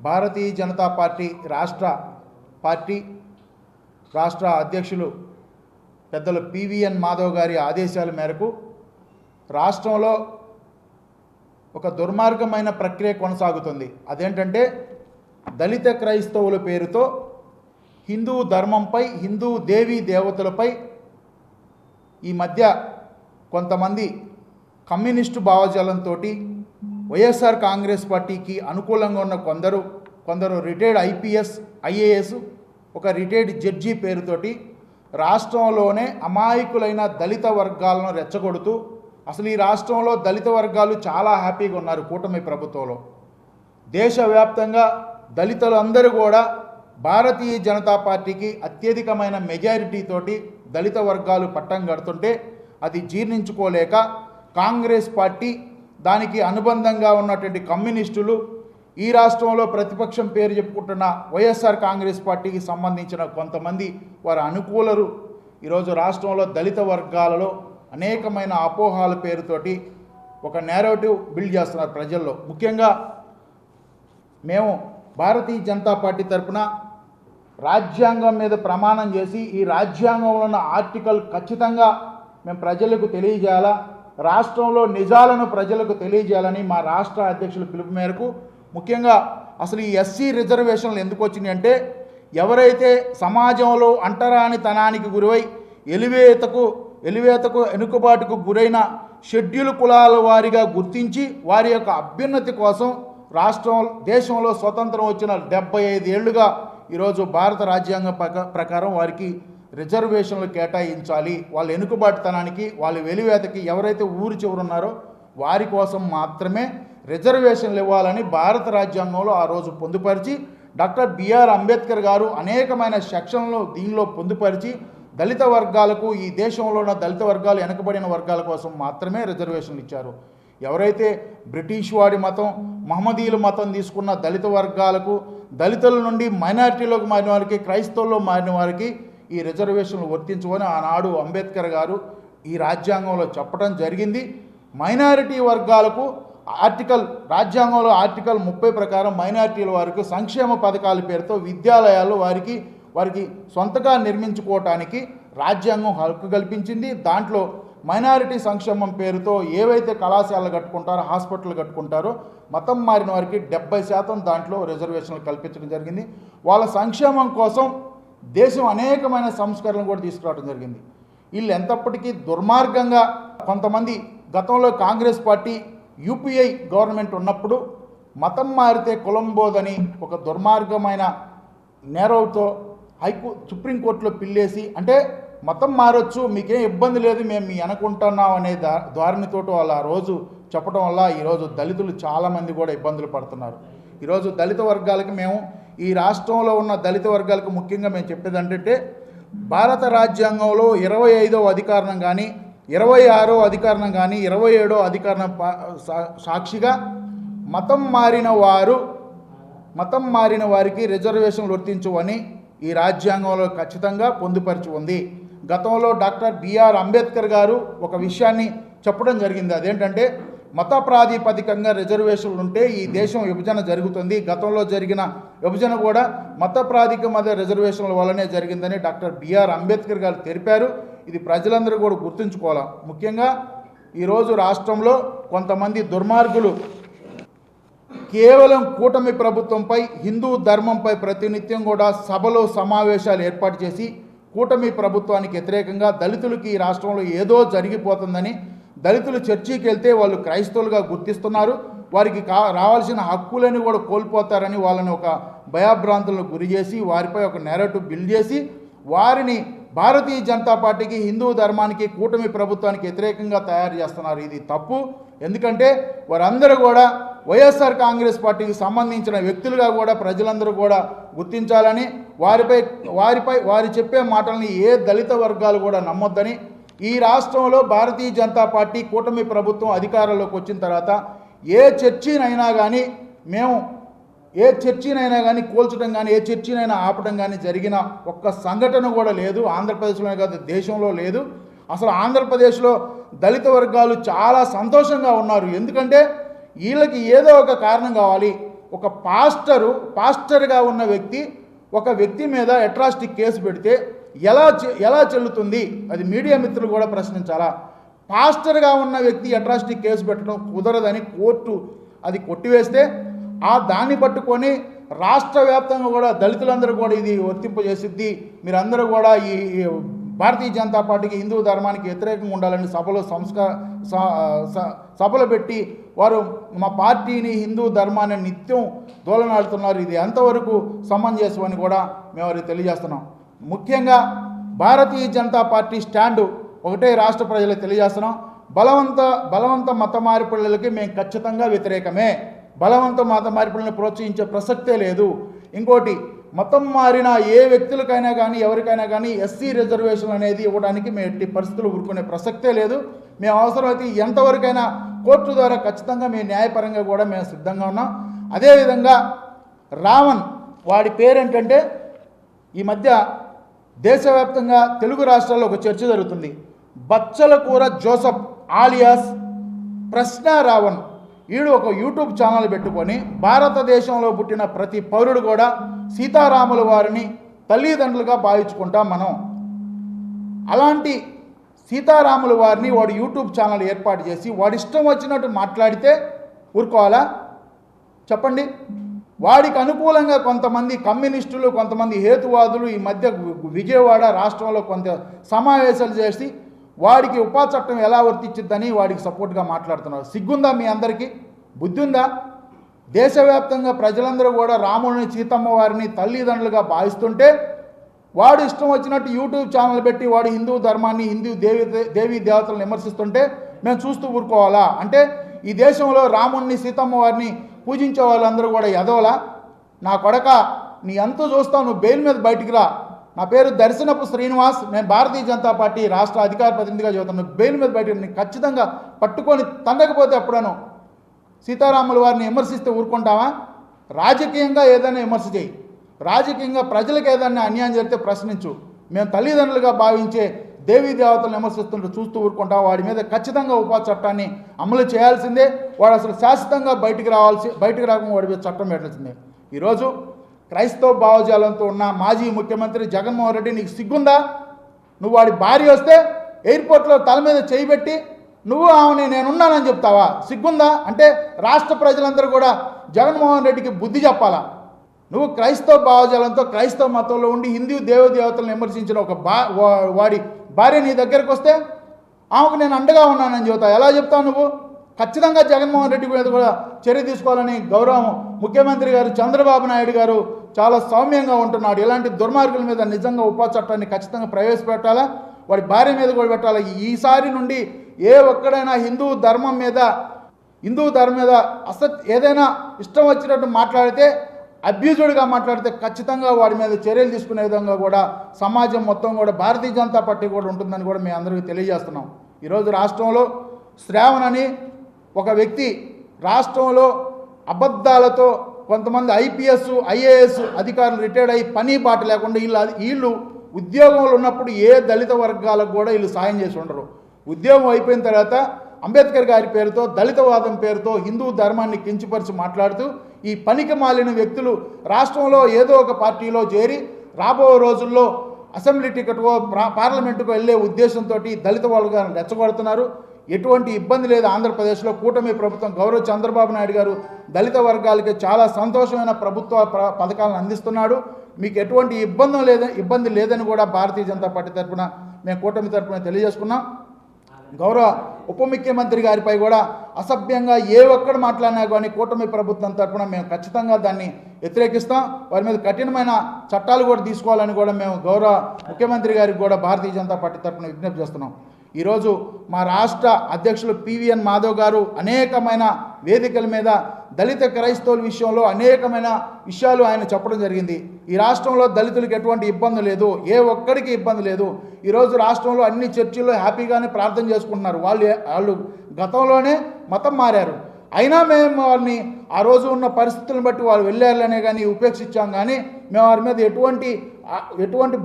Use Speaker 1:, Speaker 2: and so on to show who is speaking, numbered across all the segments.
Speaker 1: Bharatiya Janata party రాష్ట్ర అధ్యక్షులు పెద్దలు పివిఎన్ మాధవ్ గారి ఆదేశాల మేరకు రాష్ట్రంలో ఒక దుర్మార్గమైన ప్రక్రియ కొనసాగుతుంది. అదేంటంటే దళిత క్రైస్తవుల పేరుతో హిందూ ధర్మంపై, హిందూ దేవీ దేవతలపై ఈ మధ్య కొంతమంది కమ్యూనిస్టు భావజాలంతో వైఎస్ఆర్ కాంగ్రెస్ పార్టీకి అనుకూలంగా ఉన్న కొందరు రిటైర్డ్ ఐపీఎస్, ఐఏఎస్, ఒక రిటైర్డ్ జడ్జి పేరుతోటి రాష్ట్రంలోనే అమాయకులైన దళిత వర్గాలను రెచ్చగొడుతూ, అసలు ఈ రాష్ట్రంలో దళిత వర్గాలు చాలా హ్యాపీగా ఉన్నారు కూటమి ప్రభుత్వంలో. దేశవ్యాప్తంగా దళితులందరూ కూడా భారతీయ జనతా పార్టీకి అత్యధికమైన మెజారిటీతోటి దళిత వర్గాలు పట్టం కడుతుంటే అది జీర్ణించుకోలేక కాంగ్రెస్ పార్టీ, దానికి అనుబంధంగా ఉన్నటువంటి కమ్యూనిస్టులు, ఈ రాష్ట్రంలో ప్రతిపక్షం పేరు చెప్పుకుంటున్న వైఎస్ఆర్ కాంగ్రెస్ పార్టీకి సంబంధించిన కొంతమంది వారి అనుకూలరు ఈరోజు రాష్ట్రంలో దళిత వర్గాలలో అనేకమైన అపోహాల పేరుతోటి ఒక నేరేటివ్ బిల్డ్ చేస్తున్నారు ప్రజల్లో. ముఖ్యంగా మేము భారతీయ జనతా పార్టీ తరఫున రాజ్యాంగం మీద ప్రమాణం చేసి ఈ రాజ్యాంగంలో ఉన్న ఆర్టికల్ ఖచ్చితంగా మేము ప్రజలకు తెలియజేయాలా, రాష్ట్రంలో నిజాలను ప్రజలకు తెలియజేయాలని మా రాష్ట్ర అధ్యక్షుల పిలుపు మేరకు, ముఖ్యంగా అసలు ఈ ఎస్సీ రిజర్వేషన్లు ఎందుకు వచ్చినాయి అంటే, ఎవరైతే సమాజంలో అంటరానితనానికి గురై ఎలివేతకు వెనుకబాటుకు గురైన షెడ్యూల్ కులాల వారిగా గుర్తించి వారి యొక్క అభ్యున్నతి కోసం దేశంలో స్వతంత్రం వచ్చిన 75 ఏళ్లుగా ఈరోజు భారత రాజ్యాంగం ప్రకారం వారికి రిజర్వేషన్లు కేటాయించాలి. వాళ్ళ వెనుకబాటుతనానికి, వాళ్ళ వెలివేతకి ఎవరైతే ఊరి చివరున్నారో వారి కోసం మాత్రమే రిజర్వేషన్లు ఇవ్వాలని భారత రాజ్యాంగంలో ఆ రోజు పొందుపరిచి డాక్టర్ బిఆర్ అంబేద్కర్ గారు అనేకమైన సెక్షన్లు దీనిలో పొందుపరిచి దళిత వర్గాలకు, ఈ దేశంలో ఉన్న దళిత వర్గాలు, వెనకబడిన వర్గాల కోసం మాత్రమే రిజర్వేషన్లు ఇచ్చారు. ఎవరైతే బ్రిటిష్ వాడి మతం, మహమ్మదీయుల మతం తీసుకున్న దళిత వర్గాలకు, దళితుల నుండి మైనారిటీలోకి మారిన వారికి, క్రైస్తవుల్లో మారిన వారికి ఈ రిజర్వేషన్లు వర్తించమని ఆనాడు అంబేద్కర్ గారు ఈ రాజ్యాంగంలో చెప్పడం జరిగింది. మైనారిటీ వర్గాలకు రాజ్యాంగంలో ఆర్టికల్ 30 ప్రకారం మైనారిటీల వారికి సంక్షేమ పథకాల పేరుతో విద్యాలయాలు వారికి సొంతగా నిర్మించుకోవటానికి రాజ్యాంగం హక్కు కల్పించింది. దాంట్లో మైనారిటీ సంక్షేమం పేరుతో ఏవైతే కళాశాలలు కట్టుకుంటారో, హాస్పిటల్ కట్టుకుంటారో, మతం మారిన వారికి 70% దాంట్లో రిజర్వేషన్లు కల్పించడం జరిగింది. వాళ్ళ సంక్షేమం కోసం దేశం అనేకమైన సంస్కరణలు కూడా తీసుకురావడం జరిగింది. వీళ్ళు ఎంతప్పటికీ దుర్మార్గంగా కొంతమంది గతంలో కాంగ్రెస్ పార్టీ యూపీఐ గవర్నమెంట్ ఉన్నప్పుడు మతం మారితే కులం బోధని ఒక దుర్మార్గమైన నేరవుతో సుప్రీంకోర్టులో పిల్లేసి, అంటే మతం మారొచ్చు, మీకేం ఇబ్బంది లేదు, మేము మీ అనుకుంటున్నాం అనే ధోరణితో వాళ్ళు ఆ రోజు చెప్పడం వల్ల ఈరోజు దళితులు చాలామంది కూడా ఇబ్బందులు పడుతున్నారు. ఈరోజు దళిత వర్గాలకి మేము, ఈ రాష్ట్రంలో ఉన్న దళిత వర్గాలకు ముఖ్యంగా మేము చెప్పేది ఏంటంటే, భారత రాజ్యాంగంలో 25వ అధికరణం కానీ, 26వ అధికరణం కానీ, 27వ అధికరణం సాక్షిగా మతం మారిన వారికి రిజర్వేషన్లు వర్తించవని ఈ రాజ్యాంగంలో ఖచ్చితంగా పొందుపరిచి ఉంది. గతంలో డాక్టర్ బిఆర్ అంబేద్కర్ గారు ఒక విషయాన్ని చెప్పడం జరిగింది. అదేంటంటే, మత ప్రాతిపదికంగా రిజర్వేషన్లు ఉంటే ఈ దేశం విభజన జరుగుతుంది. గతంలో జరిగిన విభజన కూడా మత ప్రాతిపదిక రిజర్వేషన్ల వల్లనే జరిగిందని డాక్టర్ బిఆర్ అంబేద్కర్ గారు తెలిపారు. ఇది ప్రజలందరూ కూడా గుర్తుంచుకోవాలి. ముఖ్యంగా ఈరోజు రాష్ట్రంలో కొంతమంది దుర్మార్గులు కేవలం కూటమి ప్రభుత్వంపై, హిందూ ధర్మంపై ప్రతినిత్యం కూడా సభలో సమావేశాలు ఏర్పాటు చేసి కూటమి ప్రభుత్వానికి వ్యతిరేకంగా దళితులకి ఈ రాష్ట్రంలో ఏదో జరిగిపోతుందని, దళితులు చర్చికి వెళ్తే వాళ్ళు క్రైస్తవులుగా గుర్తిస్తున్నారు, వారికి రావాల్సిన హక్కులని కూడా కోల్పోతారని వాళ్ళని ఒక భయభ్రాంతులకు గురి చేసి వారిపై ఒక నేరేటివ్ బిల్డ్ చేసి వారిని భారతీయ జనతా పార్టీకి, హిందూ ధర్మానికి, కూటమి ప్రభుత్వానికి వ్యతిరేకంగా తయారు చేస్తున్నారు. ఇది తప్పు. ఎందుకంటే వారందరూ కూడా వైఎస్ఆర్ కాంగ్రెస్ పార్టీకి సంబంధించిన వ్యక్తులుగా కూడా ప్రజలందరూ కూడా గుర్తించాలని, వారి చెప్పే మాటల్ని ఏ దళిత వర్గాలు కూడా నమ్మొద్దని, ఈ రాష్ట్రంలో భారతీయ జనతా పార్టీ కూటమి ప్రభుత్వం అధికారంలోకి వచ్చిన తర్వాత ఏ చర్చినైనా కానీ కూల్చడం కానీ, ఏ చర్చినైనా ఆపడం కానీ జరిగిన ఒక్క సంఘటన కూడా లేదు. ఆంధ్రప్రదేశ్లోనే కాదు, దేశంలో లేదు. అసలు ఆంధ్రప్రదేశ్లో దళిత వర్గాలు చాలా సంతోషంగా ఉన్నారు. ఎందుకంటే వీళ్ళకి ఏదో ఒక కారణం కావాలి, ఒక పాస్టర్గా ఉన్న వ్యక్తి ఒక వ్యక్తి మీద అట్రాసిటీ కేసు పెడితే ఎలా చెల్లుతుంది? అది మీడియా మిత్రులు కూడా ప్రశ్నించాలా? పాస్టర్గా ఉన్న వ్యక్తి అట్రాసిటీ కేసు పెట్టడం కుదరదని కోర్టు అది కొట్టివేస్తే దాన్ని పట్టుకొని రాష్ట్ర వ్యాప్తంగా కూడా దళితులందరూ కూడా ఇది వర్తింపజేసిద్ది, మీరందరూ కూడా ఈ భారతీయ జనతా పార్టీకి, హిందూ ధర్మానికి వ్యతిరేకంగా ఉండాలని సభలు పెట్టి వారు మా పార్టీని, హిందూ ధర్మాన్ని నిత్యం దోలనాడుతున్నారు. ఇది ఎంతవరకు సమంజసమని కూడా మేము వారికి తెలియజేస్తున్నాం. ముఖ్యంగా భారతీయ జనతా పార్టీ స్టాండు ఒకటే రాష్ట్ర ప్రజలకు తెలియజేస్తున్నాం. బలవంత మత మార్పిడులకి మేము ఖచ్చితంగా వ్యతిరేకమే. బలవంత మత మార్పిడులను ప్రోత్సహించే ప్రసక్తే లేదు. ఇంకోటి, మతం మారిన ఏ వ్యక్తులకైనా కానీ ఎవరికైనా కానీ ఎస్సీ రిజర్వేషన్ అనేది ఇవ్వడానికి మేము ఎట్టి పరిస్థితులు ఊరుకునే ప్రసక్తే లేదు. మేము అవసరమైతే ఎంతవరకైనా కోర్టు ద్వారా ఖచ్చితంగా మేము న్యాయపరంగా కూడా మేము సిద్ధంగా ఉన్నాం. అదేవిధంగా రావణ్, వాడి పేరేంటంటే ఈ మధ్య దేశవ్యాప్తంగా తెలుగు రాష్ట్రాల్లో ఒక చర్చ జరుగుతుంది. బచ్చలకూర జోసఫ్ ఆలియాస్ ప్రశ్న రావణ్, వీడు ఒక యూట్యూబ్ ఛానల్ పెట్టుకొని భారతదేశంలో పుట్టిన ప్రతి పౌరుడు కూడా సీతారాముల వారిని తల్లిదండ్రులుగా భావించుకుంటాం మనం. అలాంటి సీతారాముల వారిని వాడు యూట్యూబ్ ఛానల్ ఏర్పాటు చేసి వాడి ఇష్టం వచ్చినట్టు మాట్లాడితే ఊరుకోవాలా చెప్పండి? వాడికి అనుకూలంగా కొంతమంది కమ్యూనిస్టులు, కొంతమంది హేతువాదులు ఈ మధ్య విజయవాడ రాష్ట్రంలో కొంత సమావేశాలు చేసి వాడికి ఉపా చట్టం ఎలా వర్తించిద్దని వాడికి సపోర్ట్గా మాట్లాడుతున్నారు. సిగ్గుందా మీ అందరికీ? బుద్ధి ఉందా? దేశవ్యాప్తంగా ప్రజలందరూ కూడా రాముడిని, సీతమ్మ వారిని తల్లిదండ్రులుగా భావిస్తుంటే వాడు ఇష్టం వచ్చినట్టు యూట్యూబ్ ఛానల్ పెట్టి వాడు హిందూ ధర్మాన్ని, హిందూ దేవీ దేవతలను విమర్శిస్తుంటే మేము చూస్తూ ఊరుకోవాలా? అంటే ఈ దేశంలో రాముడిని, సీతమ్మ వారిని పూజించే వాళ్ళందరూ కూడా ఎదవలా? నా కొడక, నీ అంత చూస్తావు, నువ్వు బెయిల్ మీద బయటికి రా. నా పేరు దర్శనపు శ్రీనివాస్, నేను భారతీయ జనతా పార్టీ రాష్ట్ర అధికార ప్రతినిధిగా చెబుతాను. బెయిల్ మీద బయట ఖచ్చితంగా పట్టుకొని తండకపోతే ఎప్పుడను సీతారాముల వారిని విమర్శిస్తే ఊరుకుంటావా? రాజకీయంగా ఏదైనా విమర్శ చేయి, రాజకీయంగా ప్రజలకు ఏదైనా అన్యాయం జరిగితే ప్రశ్నించు. మేము తల్లిదండ్రులుగా భావించే దేవీ దేవతలను విమర్శిస్తుంటూ చూస్తూ ఊరుకుంటాం. వాడి మీద ఖచ్చితంగా ఉపా చట్టాన్ని అమలు చేయాల్సిందే. వాడు అసలు శాశ్వతంగా బయటికి రాకుండా వాడి మీద చట్టం పెట్టాల్సిందే. ఈరోజు క్రైస్తవ భావజాలంతో ఉన్న మాజీ ముఖ్యమంత్రి జగన్మోహన్ రెడ్డి, నీకు సిగ్గుందా? నువ్వు వాడి భార్య వస్తే ఎయిర్పోర్ట్లో తల మీద చేయి పెట్టి నువ్వు ఆమెని నేనున్నానని చెప్తావా? సిగ్గుందా? అంటే రాష్ట్ర ప్రజలందరూ కూడా జగన్మోహన్ రెడ్డికి బుద్ధి చెప్పాలా? నువ్వు క్రైస్తవ భావజాలంతో క్రైస్తవ మతంలో ఉండి హిందూ దేవతలను విమర్శించిన వాడి భార్య నీ దగ్గరకు వస్తే ఆమెకు నేను అండగా ఉన్నానని చెబుతావు. ఎలా చెప్తావు నువ్వు? ఖచ్చితంగా జగన్మోహన్ రెడ్డి మీద కూడా చర్య తీసుకోవాలని గౌరవం ముఖ్యమంత్రి గారు చంద్రబాబు నాయుడు గారు చాలా సౌమ్యంగా ఉంటున్నాడు. ఇలాంటి దుర్మార్గుల మీద నిజంగా ఉపా చట్టాన్ని ఖచ్చితంగా ప్రవేశపెట్టాలా, వాడి భార్య మీద కూడా పెట్టాలా. ఈసారి నుండి ఏ ఒక్కడైనా హిందూ ధర్మం మీద ఏదైనా ఇష్టం వచ్చినట్టు మాట్లాడితే, అబ్యూజుడ్గా మాట్లాడితే ఖచ్చితంగా వాడి మీద చర్యలు తీసుకునే విధంగా కూడా సమాజం మొత్తం కూడా భారతీయ జనతా పార్టీ కూడా ఉంటుందని కూడా మేము అందరికీ తెలియజేస్తున్నాం. ఈరోజు రాష్ట్రంలో శ్రావణ్ అని ఒక వ్యక్తి రాష్ట్రంలో అబద్ధాలతో కొంతమంది ఐపీఎస్, ఐఏఎస్ అధికారులు రిటైర్డ్ అయ్యి పని బాట లేకుండా వీళ్ళు ఉద్యోగంలో ఉన్నప్పుడు ఏ దళిత వర్గాలకు కూడా వీళ్ళు సాయం చేసి ఉండరు. ఉద్యోగం అయిపోయిన తర్వాత అంబేద్కర్ గారి పేరుతో, దళితవాదం పేరుతో హిందూ ధర్మాన్ని కించపరిచి మాట్లాడుతూ ఈ పనికి మాలిన వ్యక్తులు రాష్ట్రంలో ఏదో ఒక పార్టీలో చేరి రాబో రోజుల్లో అసెంబ్లీ టికెట్కో పార్లమెంటుకో వెళ్ళే ఉద్దేశంతో దళిత వర్గాలను రెచ్చగొడుతున్నారు. ఎటువంటి ఇబ్బంది లేదు. ఆంధ్రప్రదేశ్లో కూటమి ప్రభుత్వం గౌరవ చంద్రబాబు నాయుడు గారు దళిత వర్గాలకి చాలా సంతోషమైన ప్రభుత్వ పథకాలను అందిస్తున్నాడు. మీకు ఎటువంటి ఇబ్బంది లేదని కూడా భారతీయ జనతా పార్టీ తరఫున మేము కూటమి తరఫున తెలియజేసుకున్నాం. గౌరవ ఉప ముఖ్యమంత్రి గారిపై కూడా అసభ్యంగా ఏ ఒక్కడు మాట్లాడినా కానీ కూటమి ప్రభుత్వం తరఫున మేము ఖచ్చితంగా దాన్ని వ్యతిరేకిస్తాం. వారి మీద కఠినమైన చట్టాలు కూడా తీసుకోవాలని కూడా మేము గౌరవ ముఖ్యమంత్రి గారికి కూడా భారతీయ జనతా పార్టీ తరఫున విజ్ఞప్తి చేస్తున్నాం. ఈరోజు మా రాష్ట్ర అధ్యక్షులు పివిఎన్ మాధవ్ గారు అనేకమైన వేదికల మీద దళిత క్రైస్తవుల విషయంలో అనేకమైన విషయాలు ఆయన చెప్పడం జరిగింది. ఈ రాష్ట్రంలో దళితులకు ఎటువంటి ఇబ్బంది లేదు, ఏ ఒక్కడికి ఇబ్బంది లేదు. ఈరోజు రాష్ట్రంలో అన్ని చర్చిల్లో హ్యాపీగానే ప్రార్థన చేసుకుంటున్నారు. వాళ్ళు గతంలోనే మతం మారారు, అయినా మేము వారిని ఆ రోజు ఉన్న పరిస్థితులను బట్టి వాళ్ళు వెళ్ళారనే కానీ ఉపేక్షించాం. కానీ మేము వారి మీద ఎటువంటి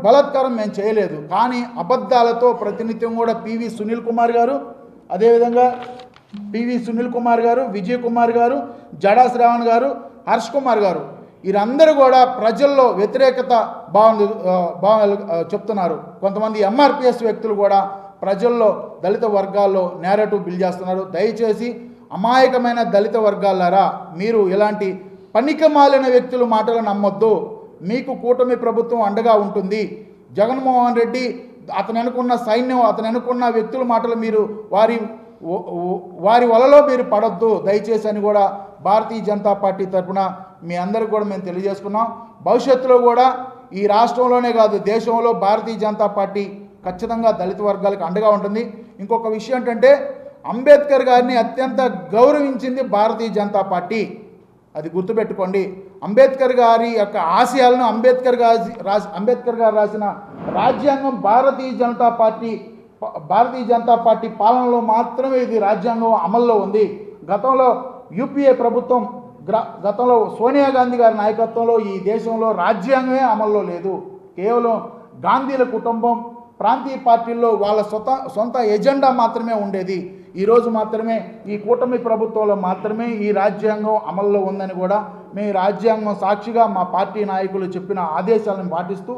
Speaker 1: బలాత్కారం మేము చేయలేదు. కానీ అబద్ధాలతో ప్రతినిత్యం కూడా పివి సునీల్ కుమార్ గారు, అదేవిధంగా విజయ్ కుమార్ గారు, జడా శ్రావణ్ గారు, హర్ష్ కుమార్ గారు, వీరందరూ కూడా ప్రజల్లో వ్యతిరేకత భావనలు చెప్తున్నారు. కొంతమంది ఎంఆర్పిఎస్ వ్యక్తులు కూడా ప్రజల్లో దళిత వర్గాల్లో నేరేటివ్ బిల్డ్ చేస్తున్నారు. దయచేసి అమాయకమైన దళిత వర్గాలారా, మీరు ఇలాంటి పనికిమాలిన వ్యక్తుల మాటలు నమ్మొద్దు. మీకు కూటమి ప్రభుత్వం అండగా ఉంటుంది. జగన్మోహన్ రెడ్డి అతను అనుకున్న సైన్యం, అతను అనుకున్న వ్యక్తుల మాటలు మీరు వారి వలలో మీరు పడొద్దు దయచేసి అని కూడా భారతీయ జనతా పార్టీ తరఫున మీ అందరికీ కూడా మేము తెలియజేసుకున్నాం. భవిష్యత్తులో కూడా ఈ రాష్ట్రంలోనే కాదు, దేశంలో భారతీయ జనతా పార్టీ ఖచ్చితంగా దళిత వర్గాలకు అండగా ఉంటుంది. ఇంకొక విషయం ఏంటంటే, అంబేద్కర్ గారిని అత్యంత గౌరవించింది భారతీయ జనతా పార్టీ. అది గుర్తుపెట్టుకోండి. అంబేద్కర్ గారి యొక్క ఆశయాలను అంబేద్కర్ గారు రాసిన రాజ్యాంగం భారతీయ జనతా పార్టీ పాలనలో మాత్రమే ఇది రాజ్యాంగం అమల్లో ఉంది. గతంలో యూపీఏ ప్రభుత్వం, గతంలో సోనియా గాంధీ గారి నాయకత్వంలో ఈ దేశంలో రాజ్యాంగమే అమల్లో లేదు. కేవలం గాంధీల కుటుంబం, ప్రాంతీయ పార్టీల్లో వాళ్ళ సొంత ఎజెండా మాత్రమే ఉండేది. ఈరోజు మాత్రమే ఈ కూటమి ప్రభుత్వంలో మాత్రమే ఈ రాజ్యాంగం అమల్లో ఉందని కూడా మేము రాజ్యాంగం సాక్షిగా మా పార్టీ నాయకులు చెప్పిన ఆదేశాలను పాటిస్తూ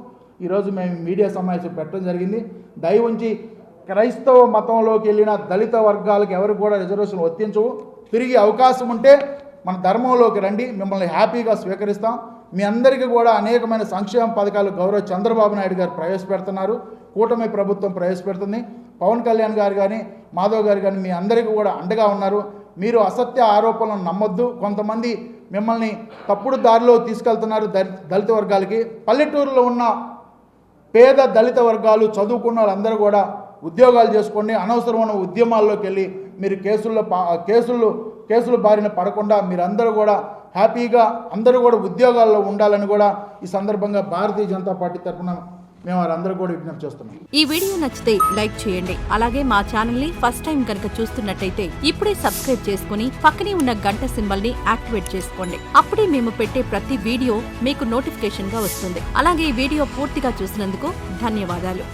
Speaker 1: ఈరోజు మేము మీడియా సమావేశం పెట్టడం జరిగింది. దయ ఉంచి క్రైస్తవ మతంలోకి వెళ్ళిన దళిత వర్గాలకు ఎవరికి కూడా రిజర్వేషన్ వర్తించవు. తిరిగి అవకాశం ఉంటే మన ధర్మంలోకి రండి, మిమ్మల్ని హ్యాపీగా స్వీకరిస్తాం. మీ అందరికీ కూడా అనేకమైన సంక్షేమ పథకాలు గౌరవ చంద్రబాబు నాయుడు గారు ప్రవేశపెడుతున్నారు, కూటమి ప్రభుత్వం ప్రవేశపెడుతుంది. పవన్ కళ్యాణ్ గారు కానీ మాధవ్ గారు కానీ మీ అందరికీ కూడా అండగా ఉన్నారు. మీరు అసత్య ఆరోపణలను నమ్మొద్దు. కొంతమంది మిమ్మల్ని తప్పుడు దారిలో తీసుకెళ్తున్నారు దళిత వర్గాలకి. పల్లెటూరులో ఉన్న పేద దళిత వర్గాలు, చదువుకున్న వాళ్ళందరూ కూడా ఉద్యోగాలు చేసుకోండి. అనవసరమైన ఉద్యమాల్లోకి వెళ్ళి మీరు కేసులు బారిన పడకుండా మీరందరూ కూడా హ్యాపీగా అందరూ కూడా ఉద్యోగాల్లో ఉండాలని కూడా ఈ సందర్భంగా భారతీయ జనతా పార్టీ తరఫున మేము వారందరూ కూడా విజ్ఞప్తి చేస్తున్నాం.
Speaker 2: ఈ వీడియో నచ్చితే లైక్ చేయండి. అలాగే మా ఛానల్ ని ఫస్ట్ టైం కనుక చూస్తున్నట్టయితే ఇప్పుడే సబ్స్క్రైబ్ చేసుకుని పక్కనే ఉన్న గంట సింబల్ ని యాక్టివేట్ చేసుకోండి. అప్పుడే మేము పెట్టే ప్రతి వీడియో మీకు నోటిఫికేషన్ గా వస్తుంది. అలాగే ఈ వీడియో పూర్తిగా చూసినందుకు ధన్యవాదాలు.